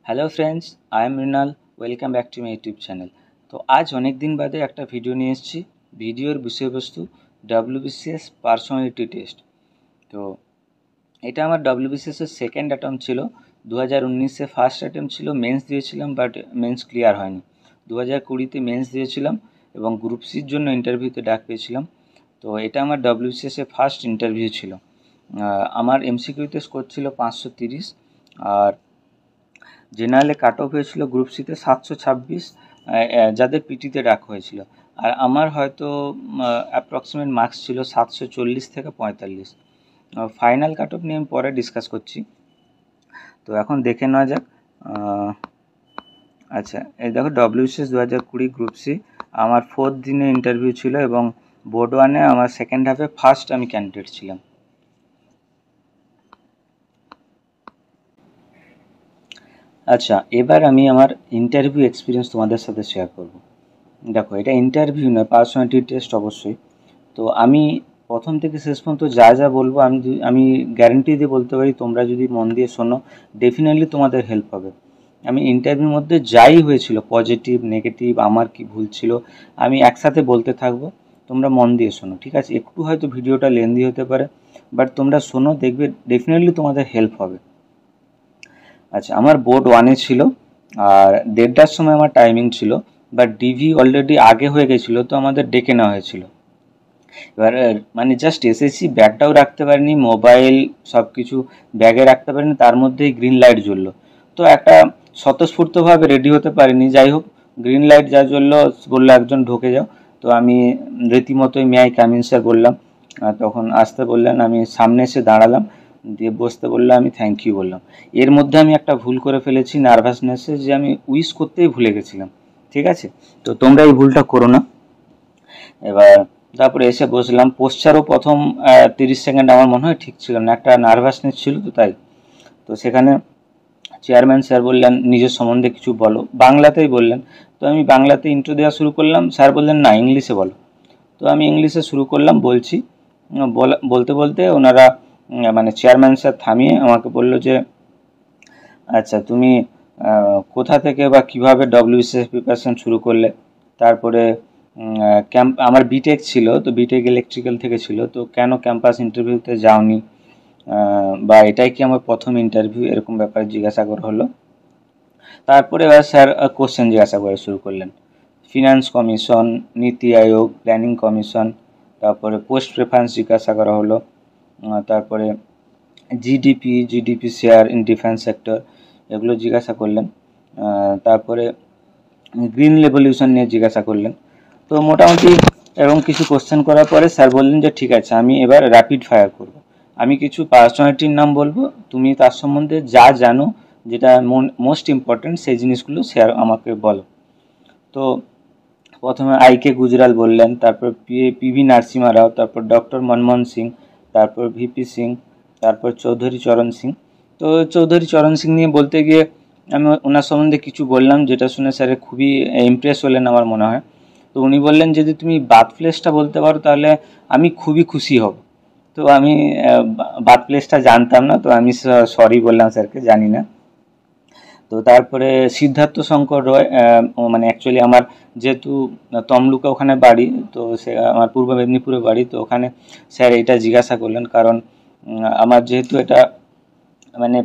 Hello friends, I am Mrinal. Welcome back to my YouTube channel. তো আজ অনেক দিন বাদে একটা ভিডিও নিয়ে এসেছি। ভিডিওর বিষয়বস্তু WBCS পার্সোনালিটি টেস্ট। তো এটা আমার WBCS এর সেকেন্ড অ্যাটেম্প ছিল। 2019-এ ফার্স্ট অ্যাটেম্প ছিল, মেন্স দিয়েছিলাম, বাট মেন্স ক্লিয়ার হয়নি। 2020-তে মেন্স দিয়েছিলাম এবং গ্রুপ সির জন্য ইন্টারভিউতে ডাক পেয়েছিলাম। তো এটা আমার WBCS এর ফার্স্ট ইন্টারভিউ ছিল। আমার MCQতে স্কোর ছিল 530, আর জেনারেলে কাট অফ হয়েছিল গ্রুপ সিতে 726, যাদের পিটিতে ডাকা হয়েছিল। আর আমার হয়তো অ্যাপ্রক্সিমেট মার্কস ছিল 740 থেকে 45। ফাইনাল কাট অফ নিয়ে আমি পরে ডিসকাস করছি। তো এখন দেখে নেওয়া যাক। আচ্ছা, এই দেখো WBCS 2020 গ্রুপ সি আমার 4th দিনে ইন্টারভিউ ছিল এবং বোর্ড ওয়ানে আমার সেকেন্ড হাফে ফার্স্ট আমি ক্যান্ডিডেট ছিলাম। আচ্ছা, এবার আমি আমার ইন্টারভিউ এক্সপিরিয়েন্স তোমাদের সাথে শেয়ার করব। দেখো, এটা ইন্টারভিউ নয়, পার্সোনালিটি টেস্ট অবশ্যই। তো আমি প্রথম থেকে শেষ পর্যন্ত যা যা বলবো আমি গ্যারেন্টি দিয়ে বলতে পারি, তোমরা যদি মন দিয়ে শোনো ডেফিনেটলি তোমাদের হেল্প হবে। আমি ইন্টারভিউর মধ্যে যাই হয়েছিল, পজিটিভ নেগেটিভ, আমার কি ভুল ছিল, আমি একসাথে বলতে থাকবো। তোমরা মন দিয়ে শোনো, ঠিক আছে? একটু হয়তো ভিডিওটা লেন্দি হতে পারে, বাট তোমরা শোনো, দেখবে ডেফিনেটলি তোমাদের হেল্প হবে। আচ্ছা, আমার বোর্ড ওয়ানে ছিল আর 1:30টার সময় আমার টাইমিং ছিল, বাট ডিভি অলরেডি আগে হয়ে গেছিলো, তো আমাদের ডেকে নেওয়া হয়েছিল। এবার মানে জাস্ট এসেছি, ব্যাগটাও রাখতে পারিনি, মোবাইল সব কিছু ব্যাগে রাখতে পারিনি, তার মধ্যেই গ্রিন লাইট জ্বললো। তো একটা স্বতঃস্ফূর্তভাবে রেডি হতে পারিনি। যাই হোক, গ্রিন লাইট যা জ্বললো, বললো একজন ঢোকে যাও। তো আমি রীতিমতোই may I come in sir বললাম। তখন আসতে বললেন, আমি সামনে এসে দাঁড়ালাম, দিয়ে বসতে বললো, আমি থ্যাংক ইউ বললাম। এর মধ্যে আমি একটা ভুল করে ফেলেছি নার্ভাসনেসে, যে আমি উইশ করতেই ভুলে গেছিলাম। ঠিক আছে? তো তোমরা এই ভুলটা করো না। এবার তারপরে এসে বসলাম। পোশ্চারও প্রথম 30 সেকেন্ড আমার মনে হয় ঠিক ছিল না, একটা নার্ভাসনেস ছিল, তো তাই। তো সেখানে চেয়ারম্যান স্যার বললেন, নিজের সম্বন্ধে কিছু বলো, বাংলাতেই বললেন। তো আমি বাংলাতে ইন্ট্রো দেওয়া শুরু করলাম। স্যার বললেন, না, ইংলিশে বলো। তো আমি ইংলিশে শুরু করলাম, বলছি। বলতে বলতে ওনারা মানে চেয়ারম্যান স্যার থামিয়ে আমাকে বললো যে, আচ্ছা, তুমি কোথা থেকে বা কীভাবে WBCS প্রিপারেশন শুরু করলে। তারপরে আমার বিটেক ছিল, তো বিটেক ইলেকট্রিক্যাল থেকে ছিল, তো কেন ক্যাম্পাস ইন্টারভিউতে যাওনি, বা এটাই কি আমার প্রথম ইন্টারভিউ, এরকম ব্যাপারে জিজ্ঞাসা করা হলো। তারপরে এবার স্যার কোশ্চেন জিজ্ঞাসা করা শুরু করলেন। ফিনান্স কমিশন, নীতি আয়োগ, প্ল্যানিং কমিশন, তারপরে পোস্ট প্রেফারেন্স জিজ্ঞাসা করা হলো। তারপরে GDP share in defence sector, এগুলো জিজ্ঞাসা করলেন। তারপরে গ্রিন রেভলিউশন নিয়ে জিজ্ঞাসা করলেন। তো মোটামুটি এরকম কিছু কোশ্চেন করার পরে স্যার বললেন যে, ঠিক আছে, আমি এবার র্যাপিড ফায়ার করব। আমি কিছু পার্সোনালিটির নাম বলবো, তুমি তার সম্বন্ধে যা জানো, যেটা মোস্ট ইম্পর্ট্যান্ট, সেই জিনিসগুলো শেয়ার আমাকে বলো। তো প্রথমে আইকে গুজরাল বললেন, তারপর পিভি নরসিমহা রাও, তারপর ডক্টর মনমোহন সিং, তারপর ভিপি সিং, তারপর চৌধুরী চরণ সিং। তো চৌধুরী চরণ সিং নিয়ে বলতে গিয়ে আমি ওনার সম্বন্ধে কিছু বললাম, যেটা শুনে স্যারে খুবই ইমপ্রেস হলেন আমার মনে হয়। তো উনি বললেন, যদি তুমি বার্থ প্লেসটা বলতে পারো তাহলে আমি খুবই খুশি হব। তো আমি বার্থ প্লেসটা জানতাম না, তো আমি সরি বললাম স্যারকে, জানি না। তো তারপরে সিদ্ধার্থ শঙ্কর রয়, মানে অ্যাকচুয়ালি আমার যেহেতু তমলুকে ওখানে বাড়ি, তো সে আমার পূর্ব মেদিনীপুরে বাড়ি, তো ওখানে স্যার এটা জিজ্ঞাসা করলেন, কারণ আমার যেহেতু এটা মানে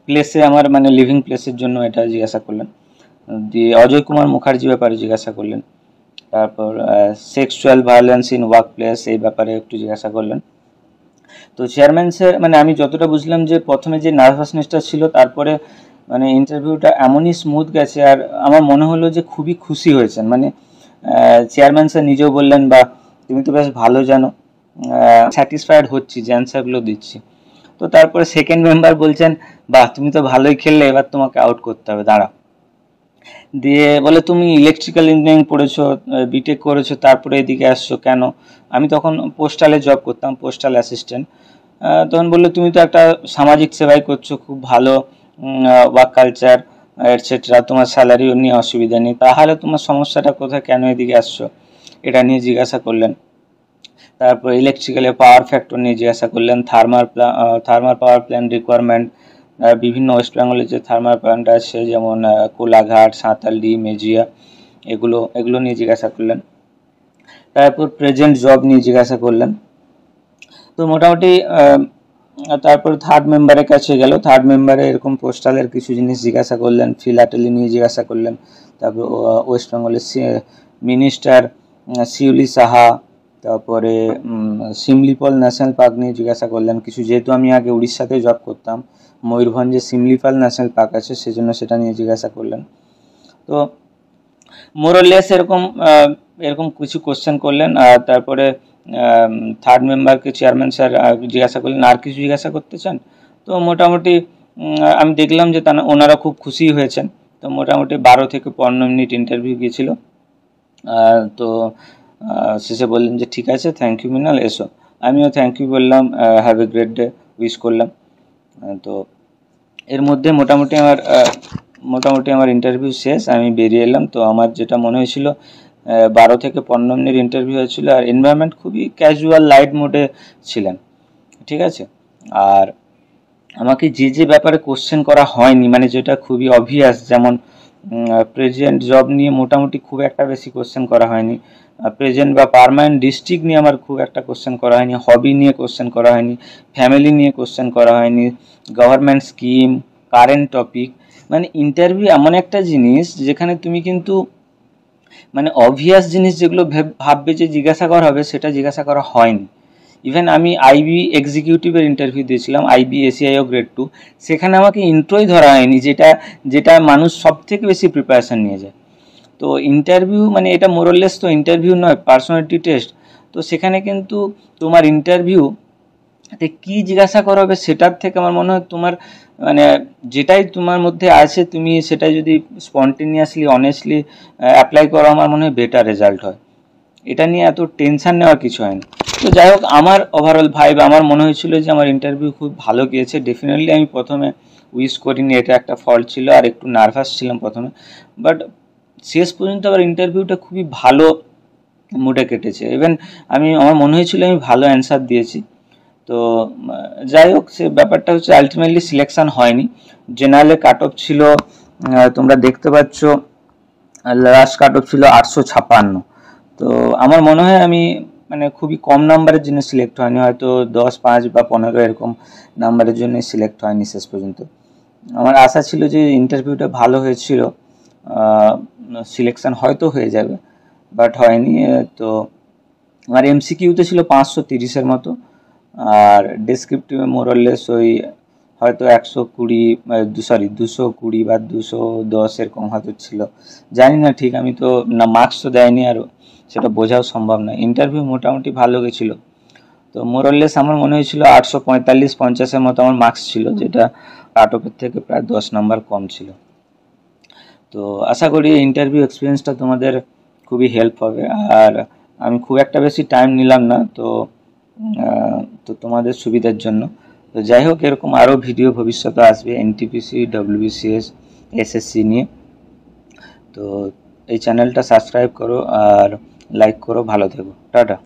প্লেসে, আমার মানে লিভিং প্লেসের জন্য এটা জিজ্ঞাসা করলেন। দিয়ে অজয় কুমার মুখার্জি ব্যাপারে জিজ্ঞাসা করলেন। তারপর sexual violence in work place, এই ব্যাপারে একটু জিজ্ঞাসা করলেন। তো চেয়ারম্যান স্যার, মানে আমি যতটা বুঝলাম, যে প্রথমে যে নার্ভাসনেসটা ছিল, তারপরে মানে ইন্টারভিউটা এমনই স্মুথ গেছে, আর আমার মনে হলো যে খুবই খুশি হয়েছেন। মানে চেয়ারম্যান স্যার নিজেও বললেন, বা তুমি তো বেশ ভালো জানো, স্যাটিসফাইড হচ্ছি যে অ্যান্সারগুলো দিচ্ছি। তো তারপরে সেকেন্ড মেম্বার বলছেন, বাহ, তুমি তো ভালোই খেললে, এবার তোমাকে আউট করতে হবে, দাঁড়াও। দিয়ে বলে, তুমি ইলেকট্রিক্যাল ইঞ্জিনিয়ারিং পড়েছো, বিটেক করেছো, তারপরে এদিকে আসছো কেন? আমি তখন পোস্টালে জব করতাম, পোস্টাল অ্যাসিস্ট্যান্ট। তখন বললো, তুমি তো একটা সামাজিক সেবাই করছো, খুব ভালো ওয়ার্ক কালচার এটসেট্রা, তোমার স্যালারিও নিয়ে অসুবিধা নেই, তাহলে তোমার সমস্যাটা কোথায়, কেন এদিকে আসছো, এটা নিয়ে জিজ্ঞাসা করলেন। তারপর ইলেকট্রিক্যালের পাওয়ার ফ্যাক্টর নিয়ে জিজ্ঞাসা করলেন, থার্মাল পাওয়ার প্ল্যান্ট রিকোয়ারমেন্ট, বিভিন্ন ওয়েস্ট বেঙ্গলের যে থার্মাল প্ল্যান্ট আছে, যেমন কোলাঘাট, সাঁতালডি, মেজিয়া, এগুলো নিয়ে জিজ্ঞাসা করলেন। তারপর প্রেজেন্ট জব নিয়ে জিজ্ঞাসা করলেন। তো মোটামুটি তারপর থার্ড মেম্বারের কাছে গেল। থার্ড মেম্বারে এরকম পোস্টালের কিছু জিনিস জিজ্ঞাসা করলেন, ফিলাটেলি নিয়ে জিজ্ঞাসা করলেন। তারপর ওয়েস্ট বেঙ্গলের মিনিস্টার শিউলি সাহা, তারপরে সিমলিপাল ন্যাশনাল পার্ক নিয়ে জিজ্ঞাসা করলেন কিছু, যেহেতু আমি আগে উড়িষ্যাতে জব করতাম, ময়ূরভঞ্জে সিমলিপাল ন্যাশনাল পার্ক আছে, সেজন্য সেটা নিয়ে জিজ্ঞাসা করলেন। তো মোরলেস এরকম কিছু কোশ্চেন করলেন। আর তারপরে থার্ড মেম্বারকে চেয়ারম্যান স্যার জিজ্ঞাসা করলেন আর কিছু জিজ্ঞাসা করতে চান। তো মোটামুটি আমি দেখলাম যে ওনারা খুব খুশি হয়েছেন। তো মোটামুটি 12 থেকে 15 মিনিট ইন্টারভিউ গিয়েছিল। তো শেষে বললেন যে ঠিক আছে, থ্যাংক ইউ মৃণাল, এসো। আমিও থ্যাংক ইউ বললাম, have a great day wish করলাম। তো এর মধ্যে মোটামুটি আমার ইন্টারভিউ শেষ, আমি বেরিয়ে এলাম। তো আমার যেটা মনে হয়েছিল, 12 থেকে 15 মিনিট ইন্টারভিউ হয়েছিল, আর এনভায়রনমেন্ট খুবই ক্যাজুয়াল লাইট মোডে ছিলেন, ঠিক আছে। আর আমাকে যে ব্যাপারে কোশ্চেন করা হয়নি, মানে যেটা খুবই অবভিয়াস, যেমন প্রেজেন্ট জব নিয়ে মোটামুটি খুব একটা বেশি কোশ্চেন করা হয়নি, প্রেজেন্ট বা পার্মানেন্ট ডিস্ট্রিক্ট নিয়ে আমার খুব একটা কোশ্চেন করা হয়নি, হবি নিয়ে কোশ্চেন করা হয়নি, ফ্যামিলি নিয়ে কোশ্চেন করা হয়নি, গভর্নমেন্ট স্কিম, কারেন্ট টপিক। মানে ইন্টারভিউ এমন একটা জিনিস যেখানে তুমি কিন্তু মানে অবভিয়াস জিনিস যেগুলো ভাববে যে জিজ্ঞাসা করা হবে, সেটা জিজ্ঞাসা করা হয়নি। ইভেন আমি আইবি এক্সিকিউটিভের ইন্টারভিউ দিয়েছিলাম, আইবি এসিআইও গ্রেড 2, সেখানে আমাকে ইন্ট্রোই ধরা হয়নি, যেটা মানুষ সব থেকে বেশি প্রিপারেশান নিয়ে যায়। তো ইন্টারভিউ মানে এটা মোরলেস তো ইন্টারভিউ নয়, পার্সোনালিটি টেস্ট। তো সেখানে কিন্তু তোমার ইন্টারভিউতে কী জিজ্ঞাসা করা হবে সেটার থেকে আমার মনে হয় তোমার মানে যেটাই তোমার মধ্যে আছে, তুমি সেটাই যদি স্পন্টেনিয়াসলি অনেস্টলি অ্যাপ্লাই করো, আমার মনে হয় বেটার রেজাল্ট হয়। এটা নিয়ে এত টেনশান নেওয়ার কিছু হয় না। তো যাই হোক, আমার ওভারঅল ভাইব আমার মনে হয়েছিল যে আমার ইন্টারভিউ খুব ভালো গিয়েছে। ডেফিনেটলি আমি প্রথমে উইশ করিনি, এটা একটা ফল্ট ছিল, আর একটু নার্ভাস ছিলাম প্রথমে, বাট শেষ পর্যন্ত আবার ইন্টারভিউটা খুবই ভালো মুডে কেটেছে। ইভেন আমার মনে হয়েছিল আমি ভালো অ্যান্সার দিয়েছি। তো যাই হোক, সে ব্যাপারটা হচ্ছে আলটিমেটলি সিলেকশান হয়নি। জেনারেলে কাট অফ ছিল, তোমরা দেখতে পাচ্ছ লাস্ট কাট অফ ছিল 856। তো আমার মনে হয় আমি মানে খুবই কম নাম্বারের জন্য সিলেক্ট হয়নি, হয়তো 10, 5 বা 15 এরকম নাম্বারের জন্য সিলেক্ট হয়নি শেষ পর্যন্ত। আমার আশা ছিল যে ইন্টারভিউটা ভালো হয়েছিল, সিলেকশান হয়তো হয়ে যাবে, বাট হয়নি। তো আমার এমসিকিউতে ছিল 530-এর মতো, আর ডেসক্রিপটিভে মোরলেস ওই হয়তো 220 বা 210 এরকম হয়তো ছিল, জানি না ঠিক, আমি তো না মার্কস তো দেয়নি, আর সেটা বোঝাও সম্ভব না। ইন্টারভিউ মোটামুটি ভালো গেছিলো। তো মোরলেস আমার মনে হয়েছিল 845-50-এর মতো আমার মার্কস ছিল, যেটা কাট অফের থেকে প্রায় 10 নাম্বার কম ছিল। তো আশা করি ইন্টারভিউ এক্সপিরিয়েন্সটা তোমাদের খুবই হেল্প হবে। আর আমি খুব একটা বেশি টাইম নিলাম না, তো তোমাদের সুবিধার জন্য। তো যাই হোক, এরকম আরও ভিডিও ভবিষ্যতে আসবে এনটিপিসি, ডব্লিউবিসিএস, এসএসসি নিয়ে। তো এই চ্যানেলটা সাবস্ক্রাইব করো আর লাইক করো। ভালো থেকো, টাটা।